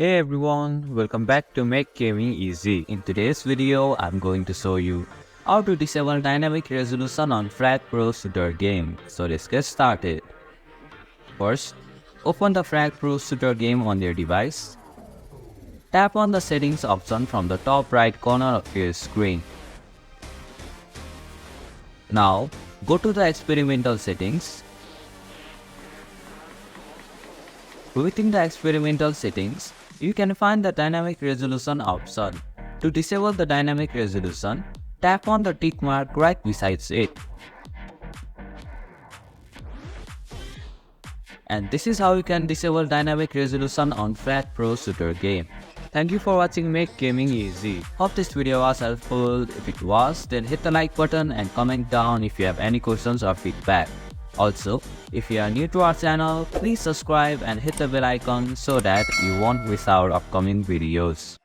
Hey everyone, welcome back to Make Gaming Easy. In today's video, I'm going to show you how to disable dynamic resolution on Frag Pro Shooter game. So let's get started. First, open the Frag Pro Shooter game on your device. Tap on the settings option from the top right corner of your screen. Now, go to the experimental settings. Within the experimental settings, you can find the dynamic resolution option. To disable the dynamic resolution, tap on the tick mark right beside it. And this is how you can disable dynamic resolution on Frag Pro Shooter game. Thank you for watching Make Gaming Easy. Hope this video was helpful. If it was, then hit the like button and comment down if you have any questions or feedback. Also, if you are new to our channel, please subscribe and hit the bell icon so that you won't miss our upcoming videos.